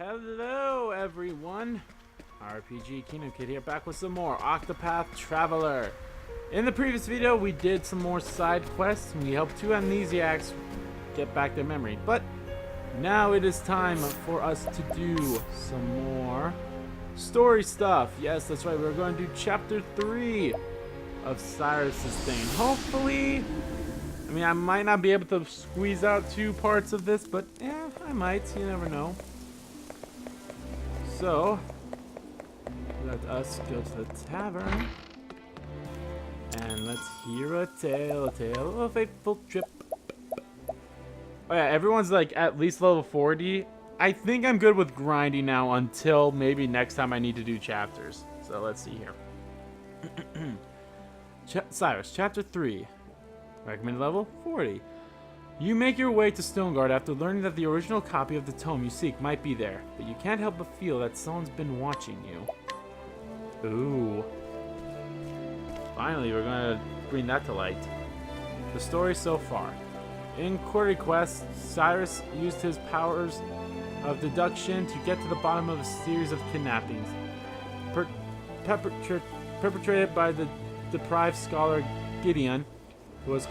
Hello everyone, RPG Kingdom Kid here, back with some more Octopath Traveler. In the previous video we did some more side quests and we helped two amnesiacs get back their memory, but now it is time for us to do some more story stuff. Yes, that's right, we're going to do chapter 3 of Cyrus's thing. Hopefully, I mean, I might not be able to squeeze out 2 parts of this, but I might, you never know. So, let us go to the tavern, and let's hear a tale of a fateful trip. Oh yeah, everyone's like at least level 40. I think I'm good with grinding now until maybe next time I need to do chapters. So let's see here. Cyrus, chapter 3. Recommended level 40. You make your way to Stoneguard after learning that the original copy of the tome you seek might be there, but you can't help but feel that someone's been watching you. Ooh. Finally, we're gonna bring that to light. The story so far. In Query Quest, Cyrus used his powers of deduction to get to the bottom of a series of kidnappings perpetrated by the deprived scholar Gideon, who was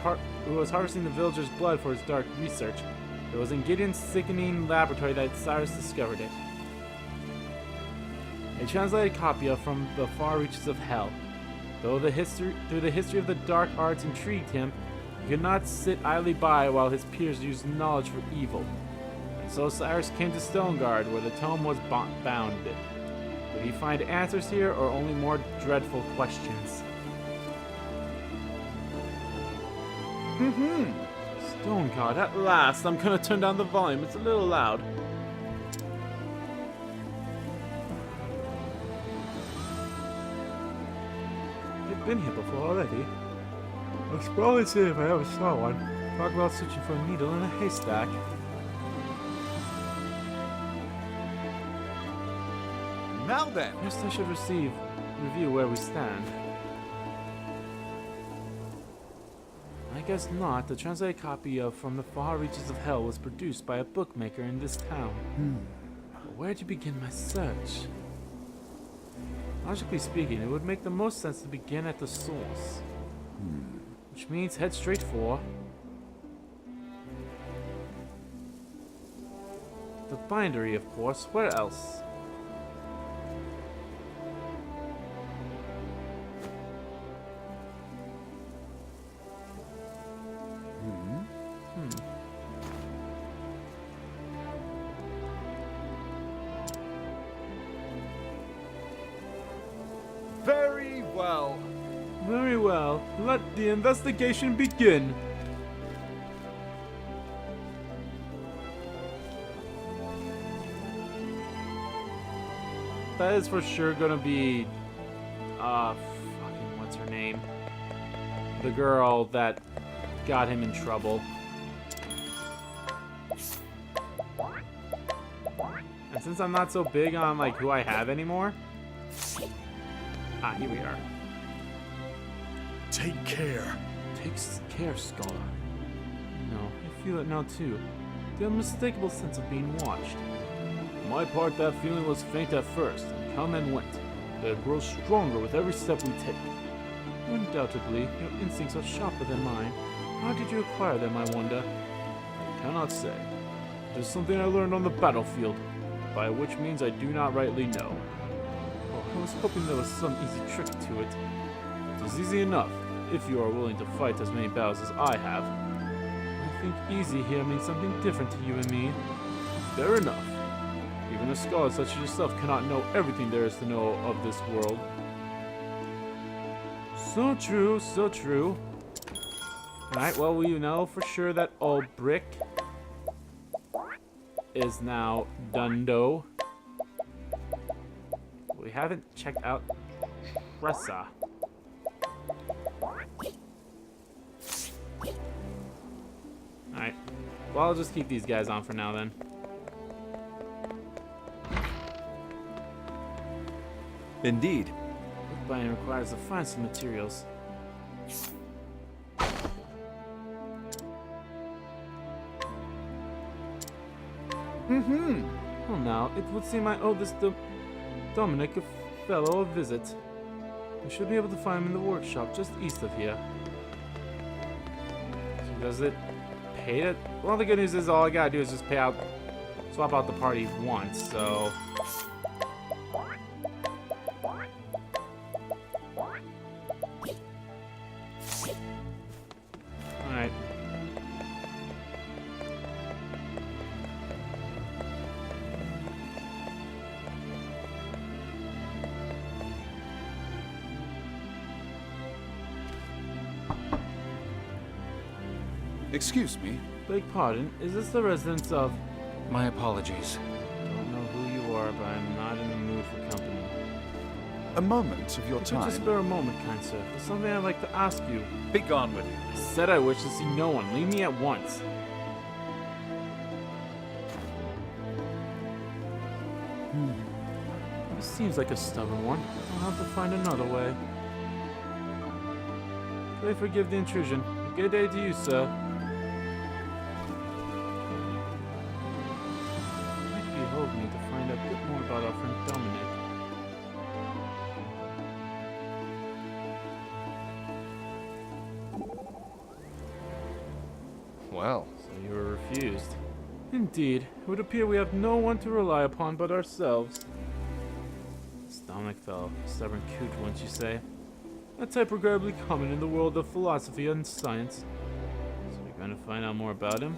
harvesting the villagers' blood for his dark research. It was in Gideon's sickening laboratory that Cyrus discovered it. A translated copy of From the Far Reaches of Hell. Through the history of the dark arts intrigued him, he could not sit idly by while his peers used knowledge for evil. And so Cyrus came to Stoneguard, where the tome was bound. Would he find answers here, or only more dreadful questions? Stoneguard, at last. I'm gonna turn down the volume. It's a little loud. You've been here before already. I was probably see if I ever saw one. Talk about searching for a needle in a haystack. Now then. First I should review where we stand. I guess not. The translated copy of From the Far Reaches of Hell was produced by a bookmaker in this town. But where to begin my search? Logically speaking, it would make the most sense to begin at the source. Which means head straight for the bindery, of course. Where else? Very well. Very well. Let the investigation begin. That is for sure gonna be, fucking what's her name? The girl that got him in trouble. And since I'm not so big on like who I have anymore. Ah, here we are. Take care. Take care, scholar. No, I feel it now too. The unmistakable sense of being watched. For my part, that feeling was faint at first, and come and went. But it grows stronger with every step we take. Undoubtedly, your instincts are sharper than mine. How did you acquire them, I wonder? I cannot say. It is something I learned on the battlefield, by which means I do not rightly know. I was hoping there was some easy trick to it. It is easy enough, if you are willing to fight as many battles as I have. I think easy here means something different to you and me. Fair enough. Even a scholar such as yourself cannot know everything there is to know of this world. So true, so true. Alright, well, we know for sure that Ulbrick is now Dundo. We haven't checked out Tressa. Alright. Well, I'll just keep these guys on for now then. Indeed. Bookbinding requires the finest of materials. Well now, it would seem I owe this Dominic a fellow a visit. I should be able to find him in the workshop just east of here. So does it pay it? Well, the good news is all I gotta do is just swap out the party once, so... Alright. Excuse me. Beg pardon, is this the residence of... My apologies. Don't know who you are, but I'm not in the mood for company. A moment of your If you could just time. spare a moment, kind sir. There's something I'd like to ask you. Be gone with you. I said I wish to see no one. Leave me at once. This seems like a stubborn one. I'll have to find another way. Pray forgive the intrusion. Good day to you, sir. It might behoove me to find a bit more about our friend Dominic. Well, So you were refused. Indeed. It would appear we have no one to rely upon but ourselves. This Dominic fellow, stubborn coot, wouldn't you say? A type regrettably common in the world of philosophy and science. So you're going to find out more about him?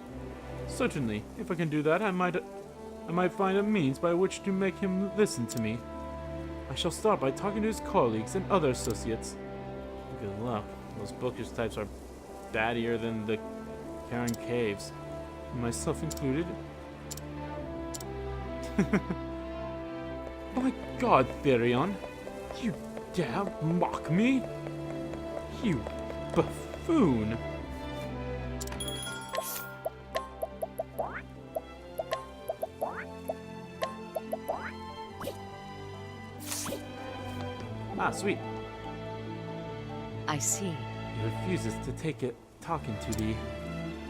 Certainly. If I can do that, I might find a means by which to make him listen to me. I shall start by talking to his colleagues and other associates. Good luck. Those bookish types are battier than the Karen Caves. Myself included. My God, Therion! You dare mock me? You buffoon! Ah, sweet. I see. He refuses to take it talking to thee.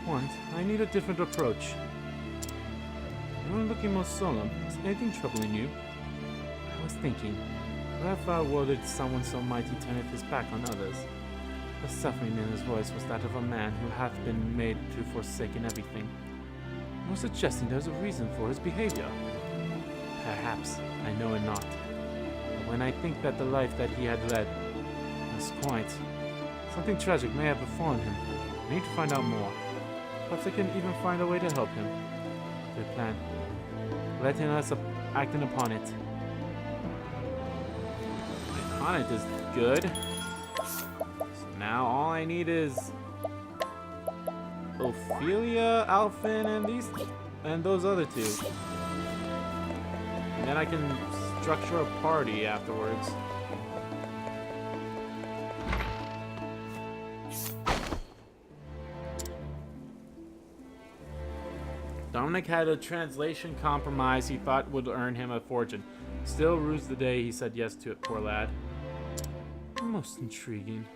What? I need a different approach. You're looking most solemn. Is anything troubling you? I was thinking, what if I worded someone so mighty turneth his back on others? The suffering in his voice was that of a man who hath been made to forsaken everything. Nor suggesting there's a reason for his behavior. Perhaps, I know it not. But when I think that the life that he had led was quite... something tragic may have befallen him. I need to find out more. Perhaps I can even find a way to help him. Good plan. Letting us acting upon it. On it is good. So now all I need is Ophelia, Alphen, and those other two. And then I can structure a party afterwards. Dominic had a translation compromise he thought would earn him a fortune. Still rues the day he said yes to it, poor lad. Most intriguing.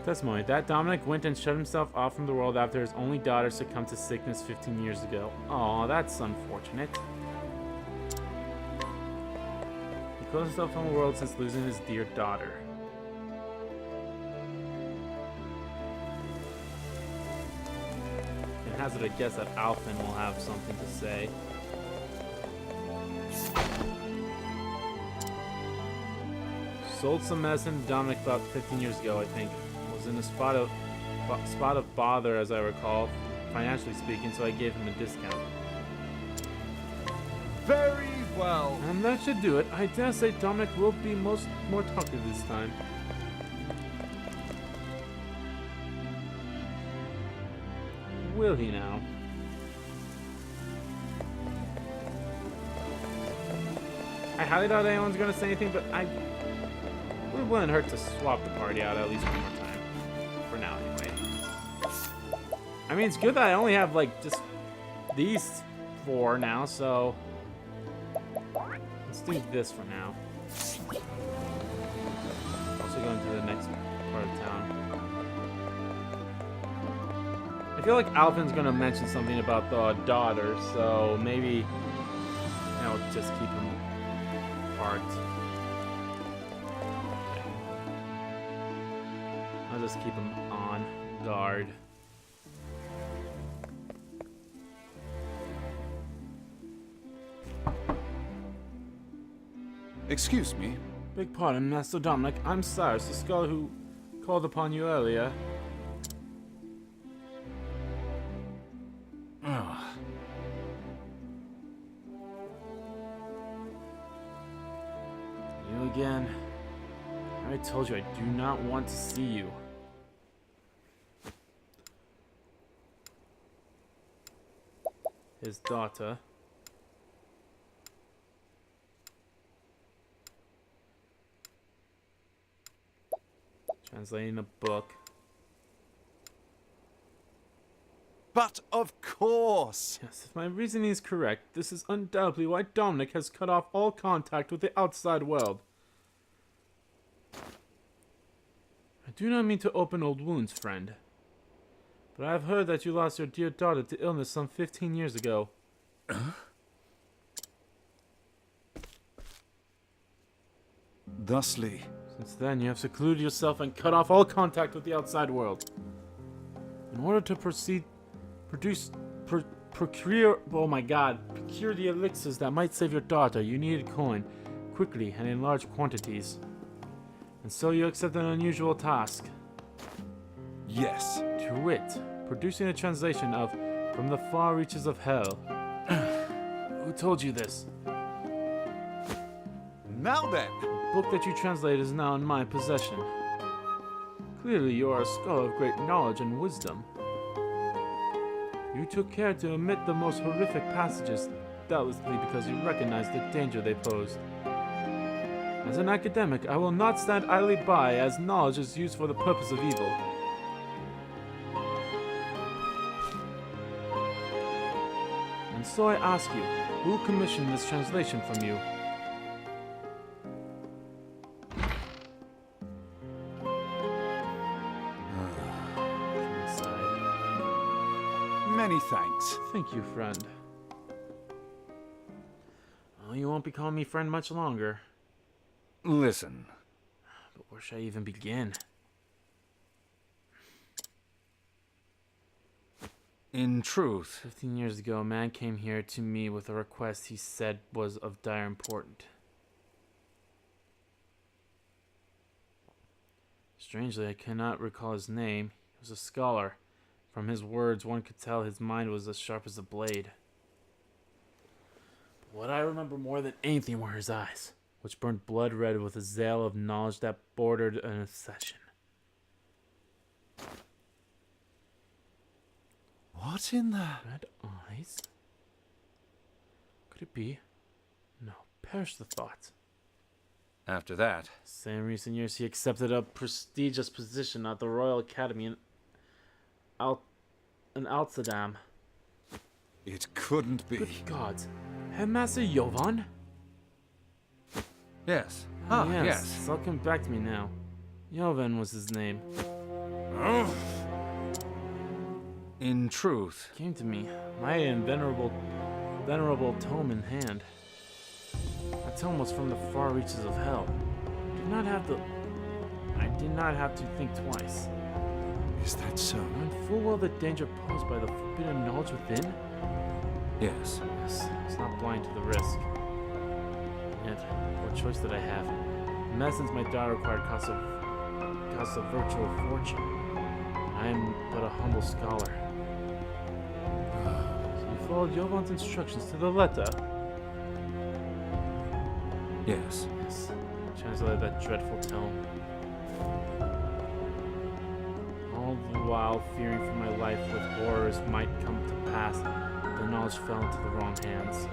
Testimony. That Dominic went and shut himself off from the world after his only daughter succumbed to sickness 15 years ago. Aw, that's unfortunate. He closed himself from the world since losing his dear daughter. And hazard a guess that Alphen will have something to say. Sold some medicine to Dominic about 15 years ago, I think. Was in a spot of bother, as I recall, financially speaking, so I gave him a discount. Very well. And that should do it. I dare say Dominic will be more talkative this time. Will he now? I highly doubt anyone's gonna say anything, but it wouldn't hurt to swap the party out at least one more time. For now, anyway. I mean, it's good that I only have, like, just these four now, so... Let's do this for now. Also go into the next part of town. I feel like Alvin's gonna mention something about the daughter, so maybe I'll just keep him apart. Okay. I'll just keep him on guard. Excuse me. Beg pardon, Master Dominic. I'm Cyrus, the scholar who called upon you earlier. Oh, You again. I told you I do not want to see you. His daughter. Translating a book. But of course. Yes, if my reasoning is correct, this is undoubtedly why Dominic has cut off all contact with the outside world. I do not mean to open old wounds, friend. But I have heard that you lost your dear daughter to illness some 15 years ago. Thusly, Since then, you have secluded yourself and cut off all contact with the outside world. In order to procure the elixirs that might save your daughter, you needed coin, quickly and in large quantities. And so you accept an unusual task. yes. To wit, producing a translation of From the Far Reaches of Hell. Who told you this? Now then. The book that you translated is now in my possession. Clearly you are a scholar of great knowledge and wisdom. You took care to omit the most horrific passages, doubtlessly because you recognized the danger they posed. As an academic, I will not stand idly by as knowledge is used for the purpose of evil. And so I ask you, who commissioned this translation from you? Many thanks. Thank you, friend. Well, you won't be calling me friend much longer. listen. But where should I even begin? In truth, 15 years ago, a man came here to me with a request he said was of dire importance. Strangely, I cannot recall his name. He was a scholar. From his words, one could tell his mind was as sharp as a blade. But what I remember more than anything were his eyes, which burned blood red with a zeal of knowledge that bordered an obsession. What in the... Red eyes? Could it be? No, perish the thought. after that, Same recent years, he accepted a prestigious position at the Royal Academy in Amsterdam. It couldn't be. Good gods. Headmaster Jovan? yes. Oh, Ah, yes. It's all come back to me now. Jovan was his name. In truth, Came to me, mighty and venerable tome in hand. That tome was from the far reaches of hell. I did not have to think twice. Is that so? Knowing full well the danger posed by the forbidden knowledge within, yes. yes, I was not blind to the risk. Yet, what choice did I have? In medicines my daughter required cost a virtual fortune. I am but a humble scholar. So you followed Jovan's instructions to the letter? Yes. Yes. Translated that dreadful tome. All the while fearing for my life with horrors might come to pass, the knowledge fell into the wrong hands.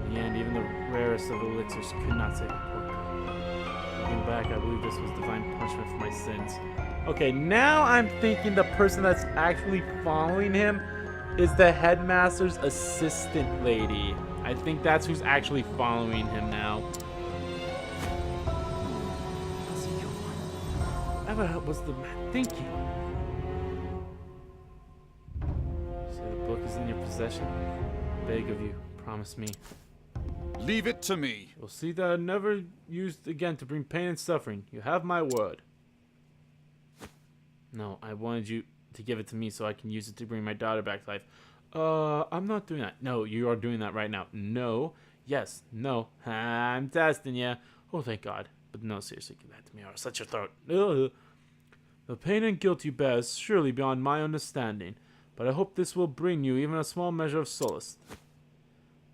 In the end, even the rarest of elixirs could not save me quickly. Looking back, I believe this was divine punishment for my sins. Okay, now I'm thinking the person that's actually following him is the headmaster's assistant lady. I think that's who's actually following him now. Whatever was the man thinking? So the book is in your possession. Beg of you, promise me. Leave it to me. You'll see that I never used again to bring pain and suffering. You have my word. No, I wanted you to give it to me so I can use it to bring my daughter back to life. I'm not doing that. No, you are doing that right now. No. Yes. No. I'm testing you. Oh, thank God. But no, seriously, give that to me or I'll slit your throat. Ugh. The pain and guilt you bear is surely beyond my understanding, but I hope this will bring you even a small measure of solace.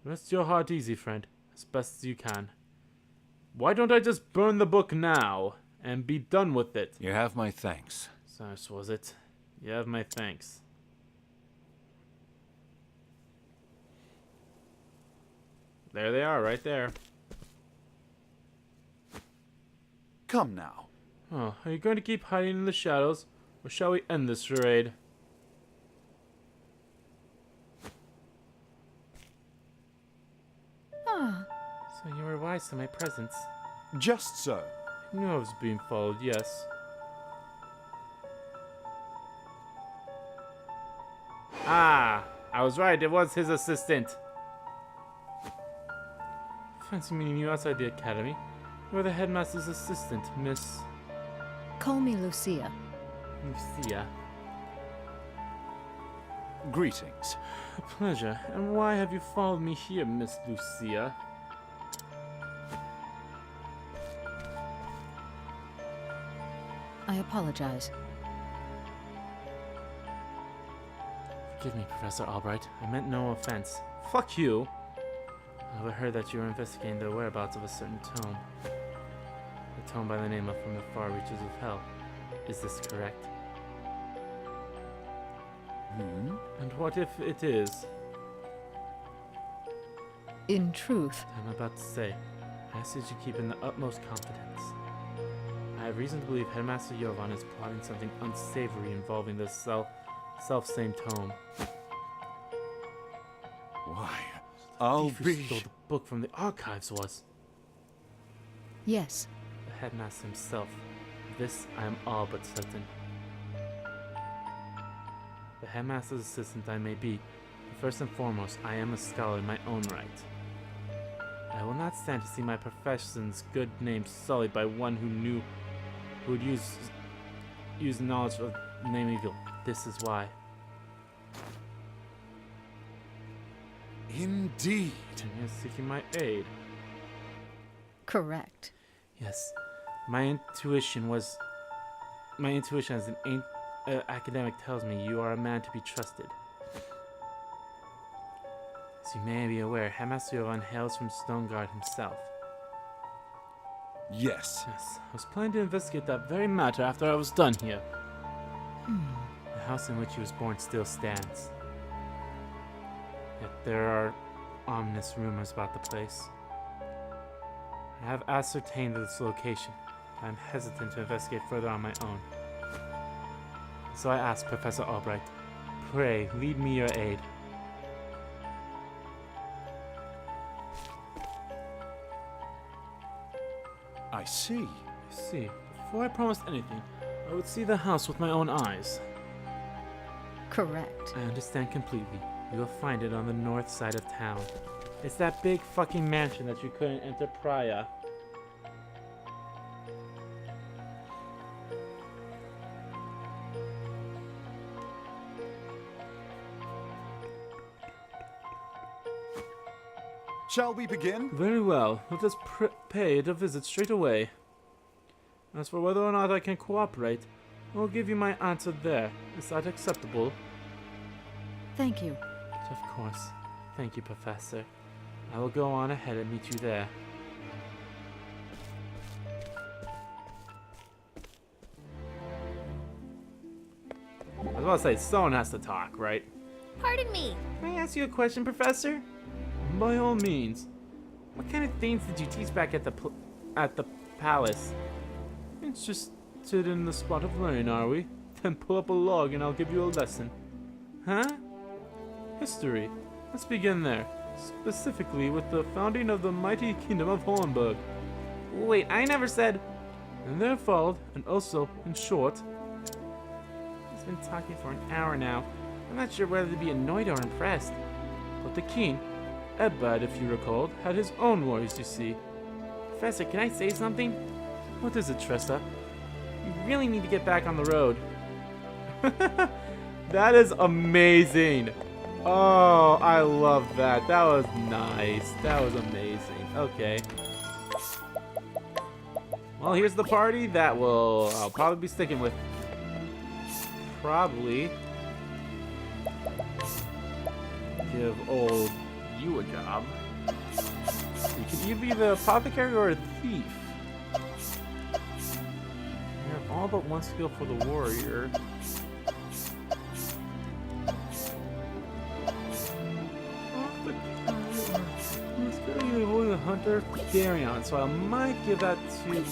Rest your heart easy, friend, as best as you can. Why don't I just burn the book now and be done with it? You have my thanks. Such was it. You have my thanks. There they are, right there. Come now. Oh, are you going to keep hiding in the shadows, or shall we end this charade? So you were wise to my presence. Just so. I knew I was being followed, yes. Ah, I was right, it was his assistant. Fancy meeting you outside the academy. You're the headmaster's assistant, Miss Call me Lucia. Lucia. Greetings. A pleasure. And why have you followed me here, Miss Lucia? I apologize. Forgive me, Professor Albright. I meant no offense. Fuck you! I heard that you were investigating the whereabouts of a certain tome. A tome by the name of From the Far Reaches of Hell. Is this correct? And what if it is? In truth, I'm about to say, I ask that you keep in the utmost confidence. I have reason to believe Headmaster Jovan is plotting something unsavory involving this self-same tome. Why, I'll Thief who be... stole the book from the archives was yes. the headmaster himself. This I am all but certain. The headmaster's assistant I may be, but first and foremost, I am a scholar in my own right. I will not stand to see my profession's good name sullied by one who would use knowledge of name evil. This is why. Indeed. And he is seeking my aid. Correct. Yes, my intuition as an academic tells me you are a man to be trusted. As you may be aware, Headmaster Jovan hails from Stoneguard himself. Yes. Yes, I was planning to investigate that very matter after I was done here. The house in which he was born still stands. Yet there are ominous rumors about the place. I have ascertained its location, but I'm hesitant to investigate further on my own. So I ask Professor Albright, pray lead me your aid. I see. I see. Before I promised anything, I would see the house with my own eyes. Correct. I understand completely. You will find it on the north side of town. It's that big fucking mansion that you couldn't enter prior. Shall we begin? Very well. Let us pay it a visit straight away. As for whether or not I can cooperate, I will give you my answer there. Is that acceptable? Thank you. Of course. Thank you, Professor. I will go on ahead and meet you there. I was about to say, someone has to talk, right? Pardon me. Can I ask you a question, Professor? By all means. What kind of things did you teach back at the palace? It's just sit in the spot of learning, are we? Then pull up a log and I'll give you a lesson. Huh? History. Let's begin there. Specifically with the founding of the mighty kingdom of Hornburg. Wait, I never said... And there followed, and also, in short... He's been talking for an hour now. I'm not sure whether to be annoyed or impressed. But the king, Ebbad if you recalled, had his own worries, you see. Professor, can I say something? What is it, Tressa? You really need to get back on the road. That is amazing. Oh, I love that. That was nice. That was amazing. Okay. Well, here's the party that I'll probably be sticking with. Probably give old you a job. You can either be the apothecary or a thief. You have all but one skill for the warrior. The hunter, Darion, so I might give that to...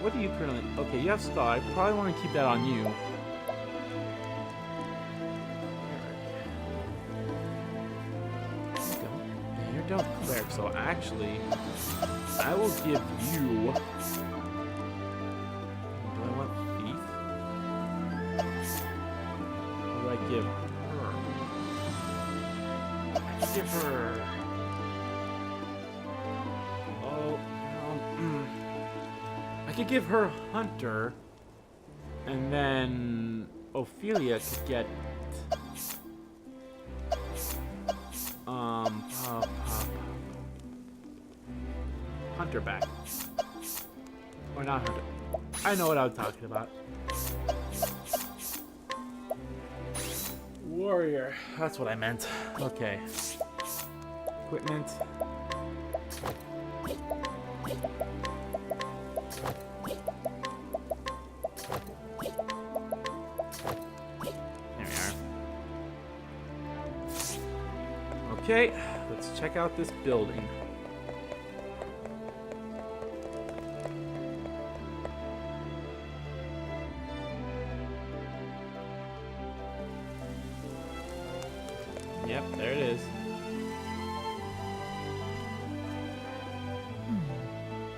What do you currently... Okay, you have Scar. I probably want to keep that on you. You're done cleric, so actually, I will give you... Do I want thief? What do I give her? I can give her... I could give her Hunter, and then Ophelia could get Hunter back. Or not Hunter. I know what I'm talking about. Warrior. That's what I meant. Okay. Equipment. Okay, let's check out this building. Yep, there it is.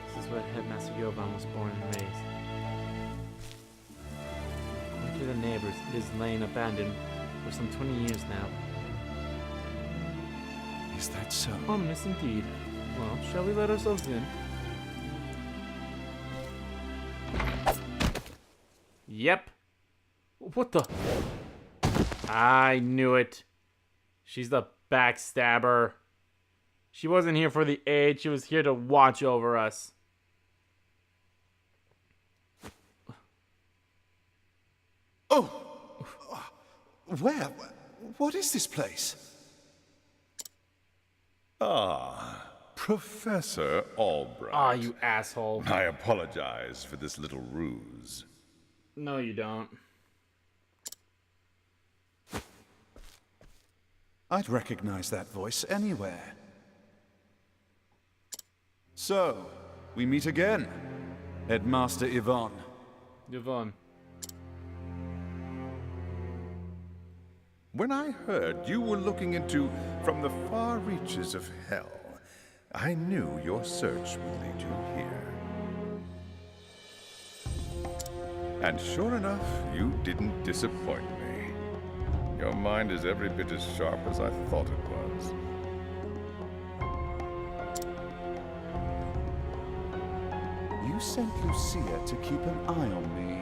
This is where Headmaster Yoban was born and raised. According to the neighbors, it is laying abandoned for some 20 years now. Is that so? Ominous indeed. Well, shall we let ourselves in? Yep. What the? I knew it. She's the backstabber. She wasn't here for the aid. She was here to watch over us. Oh! Where? What is this place? Ah, Professor Albright. Ah, you asshole. I apologize for this little ruse. No, you don't. I'd recognize that voice anywhere. So, we meet again, Headmaster Yvonne. Yvonne. When I heard you were looking into from the far reaches of hell, I knew your search would lead you here. And sure enough, you didn't disappoint me. Your mind is every bit as sharp as I thought it was. You sent Lucia to keep an eye on me.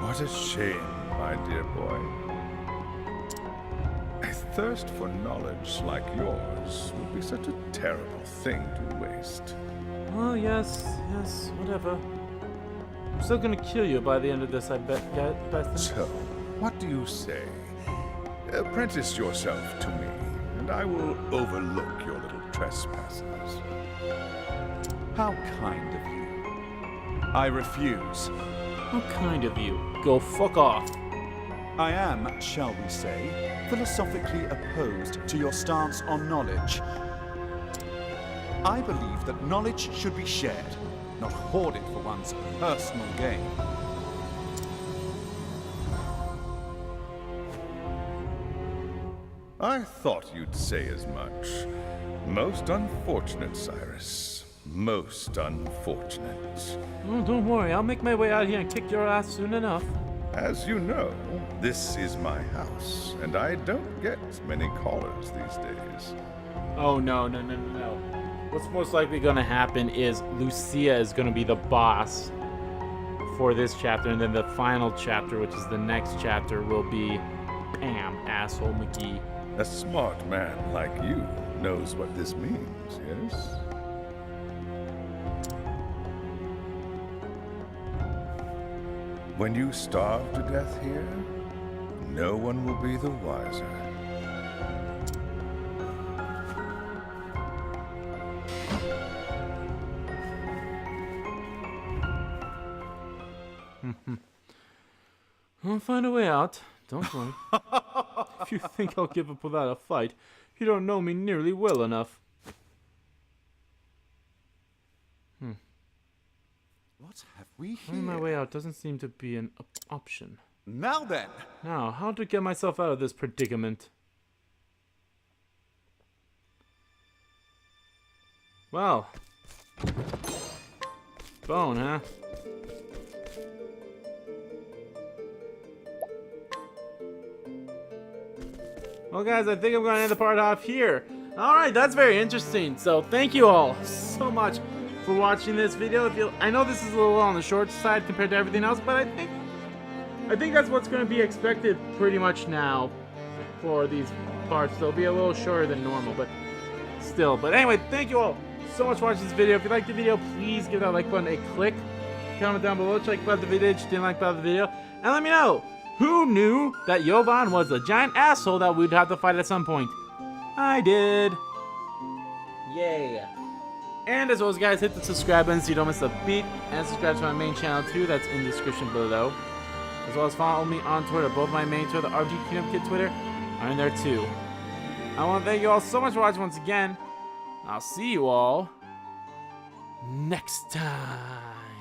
What a shame, my dear boy. A thirst for knowledge like yours would be such a terrible thing to waste. Oh, yes, whatever. I'm still gonna kill you by the end of this, I bet, Bethany. So, what do you say? Apprentice yourself to me, and I will overlook your little trespasses. How kind of you. I refuse. How kind of you. Go fuck off. I am, shall we say, philosophically opposed to your stance on knowledge. I believe that knowledge should be shared, not hoarded for one's personal gain. I thought you'd say as much. Most unfortunate, Cyrus. Most unfortunate. Oh, don't worry, I'll make my way out here and kick your ass soon enough. As you know, this is my house, and I don't get many callers these days. Oh, no. What's most likely going to happen is Lucia is going to be the boss for this chapter, and then the final chapter, which is the next chapter, will be Pam, asshole McGee. A smart man like you knows what this means, yes? When you starve to death here, no one will be the wiser. I'll find a way out. Don't worry. If you think I'll give up without a fight, you don't know me nearly well enough. What have we Finding my here? way out doesn't seem to be an option. Now then, Now, how to get myself out of this predicament? Well. Bone, huh? Well, guys, I think I'm going to end the part off here. Alright, that's very interesting. So, thank you all so much for watching this video. I know this is a little on the short side compared to everything else, but I think that's what's going to be expected pretty much now for these parts. They'll be a little shorter than normal, but still. But anyway, thank you all so much for watching this video. If you liked the video, please give that like button a click. Comment down below, check about the video if you didn't like about the video, and let me know who knew that Jovan was a giant asshole that we'd have to fight at some point. I did. Yay. And as always, guys, hit the subscribe button so you don't miss a beat, and subscribe to my main channel too. That's in the description below. As well as follow me on Twitter. Both my main Twitter, the RG Kingdom Kid Twitter, are in there too. I want to thank you all so much for watching once again. I'll see you all next time.